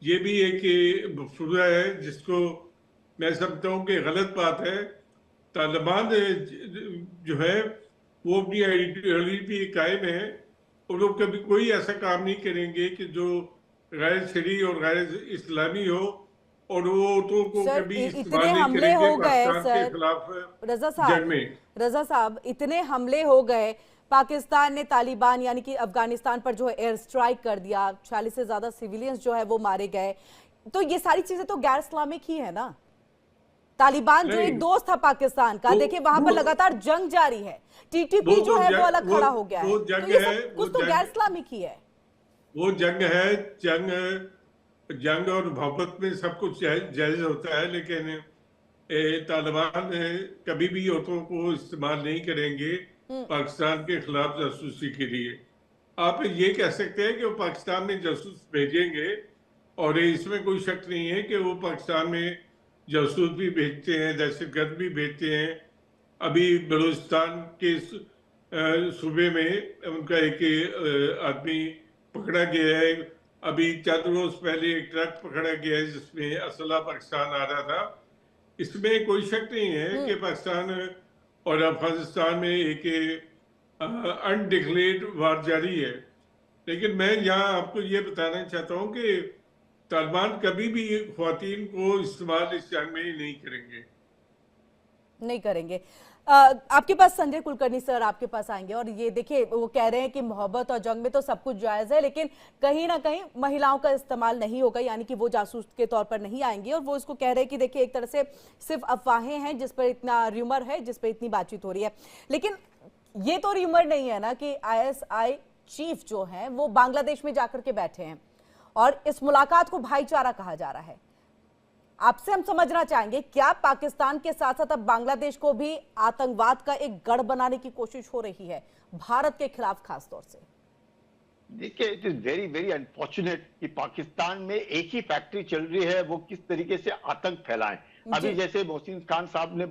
ये भी एक मफरूज़ा है जिसको मैं समझता हूँ कि गलत बात है। तालिबान जो है वो अपनी आइडियोलॉजी पे कायम है। वो लोग कभी कोई ऐसा काम नहीं करेंगे कि जो गैर शरई और गैर इस्लामी हो, और वो औरतों को सर कभी इतने इस्तेमाल नहीं हमले करेंगे हो गए पाकिस्तान के सर, खिलाफ रजा जंग साहब, में। रजा साहब इतने हमले हो गए, पाकिस्तान ने तालिबान यानी कि अफगानिस्तान पर जो है एयर स्ट्राइक कर दिया, 40 से ज्यादा सिविलियंस जो है वो मारे गए, तो ये सारी चीजें तो गैर इस्लामिक ही है ना। तालिबान जो एक नहीं, दोस्त था पाकिस्तान का, वो देखिए वहां पर वो लगातार जंग जारी है, वो टीटीपी जो तो है वो जंग अलग खड़ा हो गया है, वो तो जंग ये है। सब कुछ तो गैर इस्लामिक ही है। वो जंग है। जंग जंग और मोहब्बत में सब कुछ जायज होता है, लेकिन तालिबान कभी भी औरतों को इस्तेमाल नहीं करेंगे पाकिस्तान के खिलाफ जासूसी के लिए। आप ये कह सकते हैं कि वो पाकिस्तान में जासूस भेजेंगे, और इसमें कोई शक नहीं है कि वो पाकिस्तान में जासूस भी भेजते हैं, दहशतगर्द भी भेजते हैं। अभी बलूचिस्तान के सूबे में उनका एक आदमी पकड़ा गया है। अभी चंद रोज पहले एक ट्रक पकड़ा गया है जिसमें असला पाकिस्तान आ रहा था। इसमें कोई शक नहीं है कि पाकिस्तान और अफगानिस्तान में एक अनडिक्लेयर्ड वार जारी है। लेकिन मैं यहाँ आपको ये बताना चाहता हूँ कि तालिबान कभी भी ख्वातीन को इस्तेमाल इस जंग में नहीं करेंगे। नहीं करेंगे। आपके पास संजय कुलकर्णी सर आपके पास आएंगे, और ये देखिए वो कह रहे हैं कि मोहब्बत और जंग में तो सब कुछ जायज है, लेकिन कहीं ना कहीं महिलाओं का इस्तेमाल नहीं होगा, यानी कि वो जासूस के तौर पर नहीं आएंगी, और वो इसको कह रहे हैं कि देखिए एक तरह से सिर्फ अफवाहें हैं जिस पर इतना र्यूमर है, जिस पर इतनी बातचीत हो रही है। लेकिन ये तो र्यूमर नहीं है ना कि आईएसआई चीफ जो है वो बांग्लादेश में जाकर के बैठे हैं और इस मुलाकात को भाईचारा कहा जा रहा है। आपसे हम समझना चाहेंगे, क्या पाकिस्तान के साथ साथ अब बांग्लादेश को भी आतंकवाद का एक गढ़ बनाने की कोशिश हो रही है भारत के खिलाफ खास तौर से? देखिए, it is very very unfortunate कि पाकिस्तान में एक ही फैक्ट्री चल रही है, वो किस तरीके से आतंक फैलाएं। अभी जैसे मोहसिन खान साहब ने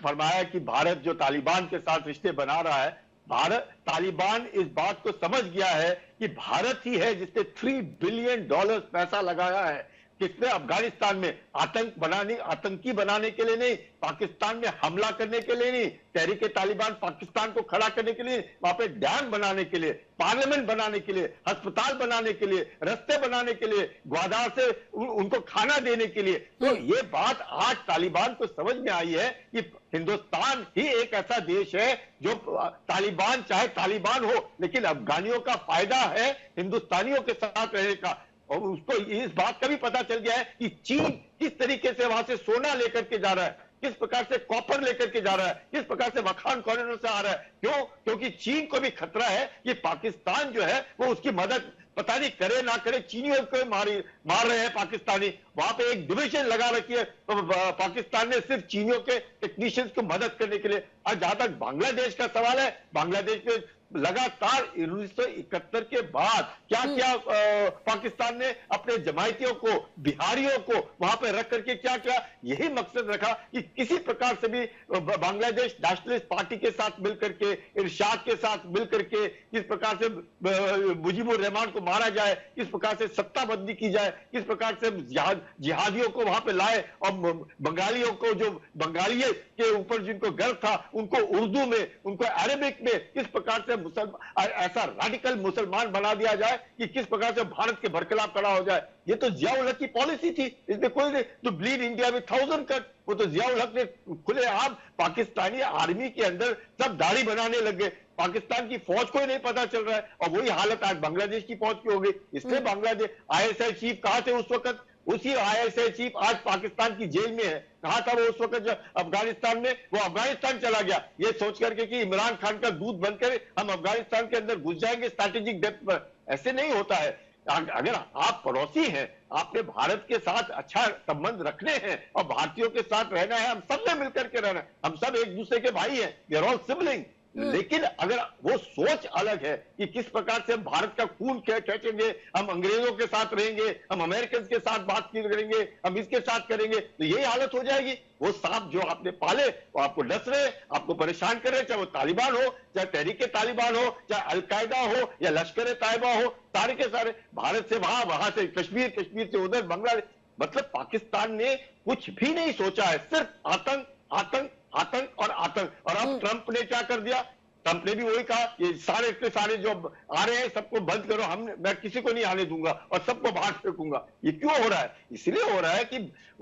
फरमाया कि भारत जो तालिबान के साथ रिश्ते बना रहा है, भारत तालिबान इस बात को समझ गया है कि भारत ही है जिसने $3 बिलियन पैसा लगाया है, किसने अफगानिस्तान में आतंकी बनाने के लिए नहीं, पाकिस्तान में हमला करने के लिए नहीं, तहरीक तालिबान पाकिस्तान को खड़ा करने के लिए, वहां पे डैम बनाने के लिए, पार्लियामेंट बनाने के लिए, अस्पताल बनाने के लिए, रास्ते बनाने के लिए, ग्वादार से उनको खाना देने के लिए। तो ये बात आज तालिबान को समझ में आई है कि हिंदुस्तान ही एक ऐसा देश है जो तालिबान चाहे तालिबान हो, लेकिन अफगानियों का फायदा है हिंदुस्तानियों के साथ रहने का। और उसको इस बात का भी पता चल गया है कि चीन किस तरीके से वहां से सोना लेकर के जा रहा है, किस प्रकार से कॉपर लेकर के जा रहा है, किस प्रकार से मखान कॉरिडोर से आ रहा है। क्यों? क्योंकि चीन को भी खतरा है कि पाकिस्तान जो है वो उसकी मदद पता नहीं करे ना करे, चीनियों को मार रहे हैं पाकिस्तानी। वहां पे एक डिविजन लगा रखी है तो पाकिस्तान ने सिर्फ चीनियों के टेक्नीशियंस को मदद करने के लिए। और जहां तक बांग्लादेश का सवाल है, बांग्लादेश में लगातार 1971 के बाद क्या क्या पाकिस्तान ने अपने जमायतियों को, बिहारियों को वहां पे रख करके क्या क्या यही मकसद रखा कि किसी प्रकार से भी बांग्लादेश नेशनलिस्ट पार्टी के साथ मिलकर के, इरशाद के साथ मिलकर के किस प्रकार से मुजीबुर रहमान को मारा जाए, किस प्रकार से सत्ताबंदी की जाए, किस प्रकार से जिहादियों को वहां पे लाए, और बंगालियों को, जो बंगाली के ऊपर जिनको गर्व था, उनको उर्दू में, उनको अरेबिक में किस प्रकार से ऐसा रेडिकल मुसलमान बना दिया जाए कि किस प्रकार से भारत के बरखिलाफ खड़ा हो जाए। ये तो जिया-उल हक की पॉलिसी थी, इसमें कोई नहीं। तो ब्लीड इंडिया विद 1000 कट, वो तो जिया-उल हक ने खुलेआम पाकिस्तानी आर्मी के अंदर सब दाढ़ी बनाने लग गए। पाकिस्तान की फौज को ही नहीं पता चल रहा है, और वही हालत आज बांग्लादेश की फौज की हो गई। इसलिए बांग्लादेश आईएसआई चीफ कहां थे उस वक्त? उसी आईएसआई चीफ आज पाकिस्तान की जेल में है। कहां था वो उस वक्त जब अफगानिस्तान में? वो अफगानिस्तान चला गया ये सोच करके कि इमरान खान का दूध बनकर हम अफगानिस्तान के अंदर घुस जाएंगे स्ट्रैटेजिक डेप्थ पर। ऐसे नहीं होता है। अगर आप पड़ोसी हैं, आपने भारत के साथ अच्छा संबंध रखने हैं और भारतीयों के साथ रहना है, हम सब ने मिलकर के रहना है, हम सब एक दूसरे के भाई हैं, वी आर ऑल सिबलिंग। लेकिन अगर वो सोच अलग है कि किस प्रकार से हम भारत का खून खींचेंगे, हम अंग्रेजों के साथ रहेंगे, हम अमेरिकन के साथ बातचीत करेंगे, हम इसके साथ करेंगे, तो यही हालत हो जाएगी। वो सांप जो आपने पाले वो आपको डस रहे, आपको परेशान कर रहे, चाहे वो तालिबान हो, चाहे तहरीके तालिबान हो, चाहे अलकायदा हो या लश्कर तैयबा हो, सारे के सारे भारत से वहां, वहां से कश्मीर, कश्मीर से उधर बांग्लादेश। मतलब पाकिस्तान ने कुछ भी नहीं सोचा है, सिर्फ आतंक आतंक आतंक और आतंक। और अब ट्रंप ने क्या कर दिया, ट्रंप ने भी वही कहा, ये सारे के सारे जो आ रहे हैं सबको बंद करो, मैं किसी को नहीं आने दूंगा और सबको बाहर फेंकूंगा। ये क्यों हो रहा है? इसलिए हो रहा है कि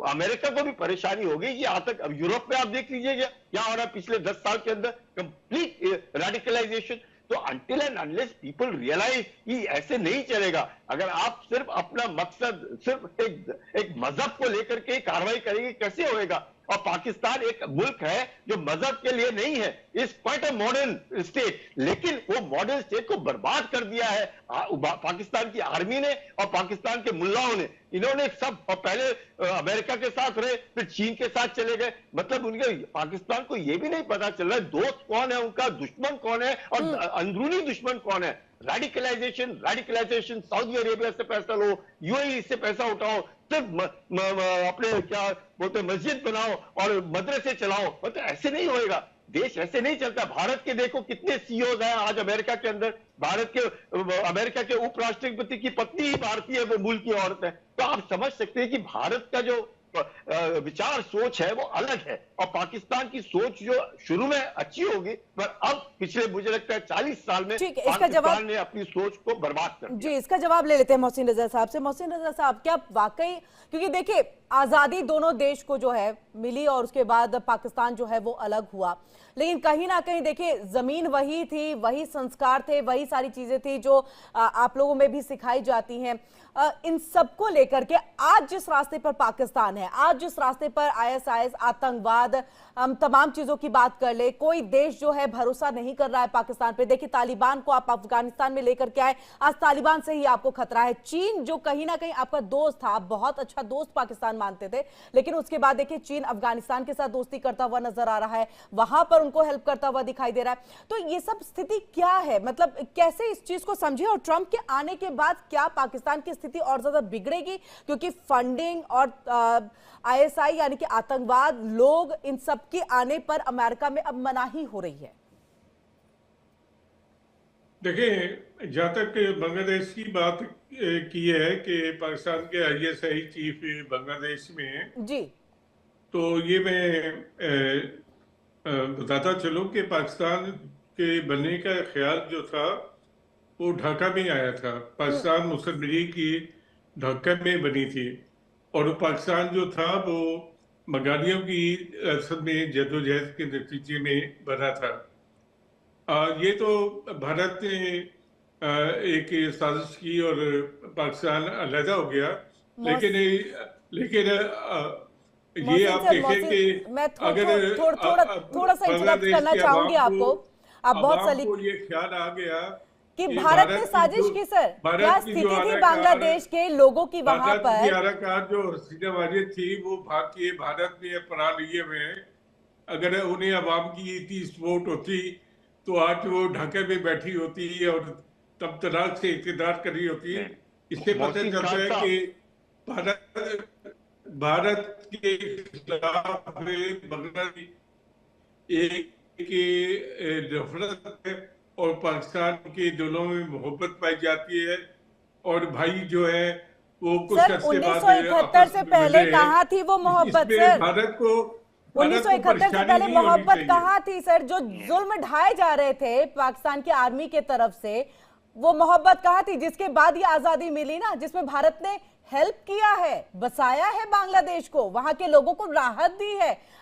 अमेरिका को भी परेशानी होगी। ये आतंक, अब यूरोप में आप देख लीजिएगा क्या हो रहा है पिछले 10 साल के अंदर, कंप्लीट रेडिकलाइजेशन। तो until and unless people realise कि ऐसे नहीं चलेगा, अगर आप सिर्फ अपना मकसद सिर्फ एक मजहब को लेकर के कार्रवाई करेंगे, कैसे होएगा? और पाकिस्तान एक मुल्क है जो मजहब के लिए नहीं है, is quite a modern state, लेकिन वो मॉडर्न स्टेट को बर्बाद कर दिया है पाकिस्तान की आर्मी ने और पाकिस्तान के मुल्लाओं ने। इन्होंने सब, और पहले अमेरिका के साथ रहे, फिर चीन के साथ चले गए। मतलब उनके पाकिस्तान को यह भी नहीं पता चल रहा है दोस्त कौन है उनका, दुश्मन कौन है और अंदरूनी दुश्मन कौन है। रेडिकलाइजेशन, सऊदी अरेबिया से पैसा लो, यूएई से पैसा उठाओ, सिर्फ अपने क्या बोलते मस्जिद बनाओ और मदरसे चलाओ। मतलब ऐसे नहीं होएगा, देश ऐसे नहीं चलता। भारत के देखो कितने सीईओज हैं आज अमेरिका के अंदर, अमेरिका के उपराष्ट्रपति की पत्नी ही भारतीय है, वो मूल की औरत है। तो आप समझ सकते हैं कि भारत का जो विचार सोच है वो अलग है, और पाकिस्तान की सोच जो शुरू में अच्छी होगी, पर अब पिछले मुझे लगता है 40 साल में पाकिस्तान ने अपनी सोच को बर्बाद कर दिया। जी, इसका जवाब ले लेते हैं मोहसिन रजा साहब से। मोहसिन रजा साहब, क्या वाकई, क्योंकि देखिए आजादी दोनों देश को जो है मिली और उसके बाद पाकिस्तान जो है वो अलग हुआ, लेकिन कहीं ना कहीं देखिए जमीन वही थी, वही संस्कार थे, वही सारी चीजें थी जो आप लोगों में भी सिखाई जाती हैं। इन सबको लेकर के आज जिस रास्ते पर पाकिस्तान है, आज जिस रास्ते पर आईएसआईएस, आतंकवाद, हम तमाम चीजों की बात कर ले, कोई देश जो है भरोसा नहीं कर रहा है पाकिस्तान पे। देखिए तालिबान को आप अफगानिस्तान में लेकर के आए, आज तालिबान से ही आपको खतरा है। चीन जो कहीं ना कहीं आपका दोस्त था, आप बहुत अच्छा दोस्त पाकिस्तान मानते थे, लेकिन उसके बाद देखिए चीन अफगानिस्तान के साथ दोस्ती करता हुआ नजर आ रहा है, वहां पर उनको हेल्प करता हुआ दिखाई दे रहा है। तो ये सब स्थिति क्या है, मतलब कैसे इस चीज को समझे, और ट्रंप के आने के बाद क्या पाकिस्तान की स्थिति और ज्यादा बिगड़ेगी? क्योंकि फंडिंग और आईएसआई यानी कि आतंकवाद, लोग, इन सब के आने पर अमेरिका में अब मनाही हो रही है। देखिए, जहां तक बांग्लादेश की बात की है कि पाकिस्तान के आईएसआई चीफ बांग्लादेश में है जी, तो ये मैं बताता चलूं कि पाकिस्तान के बनने का ख्याल जो था वो ढाका में आया था। पाकिस्तान मुस्लिम लीग की ढाका में बनी थी, और पाकिस्तान जो था वो बंगालियों की असल में जद्दोजहद के नतीजे में बना था। ये तो भारत ने एक साजिश की और पाकिस्तान अलहदा हो गया, लेकिन ये आप देखें कि मैं अगर थोड़ा सा इंटरप्ट करना चाहूंगी आपको। आप बहुत सलीक ये ख्याल आ गया कि भारत ने साजिश की, सर क्या स्थिति थी बांग्लादेश के लोगों की वहां पर? जो हसीना वारियत थी वो भारत में अपना लिए हुए हैं। अगर उन्हें अवाम की इतनी सपोर्ट होती तो आज वो ढाके में बैठी होती और तब तलाक से इक़्तिदार कर रही होती। इससे पता चलता है कि भारत के खिलाफ बांग्लादेश एक नफरत है और पाकिस्तान के दिलों में मोहब्बत पाई जाती है। और भाई जो है वो कुछ सर 1971 से पहले कहाँ थी वो मोहब्बत? सर भारत को 1971 से पहले मोहब्बत कहाँ थी सर? जो जुल्म ढाए जा रहे थे पाकिस्तान की आर्मी के तरफ से, वो मोहब्बत कहाँ थी? जिसके बाद ये आजादी मिली ना, जिसमें भारत ने हेल्प किया है, बसाया है बांग्लादेश को, वहां के लोगों को राहत दी है।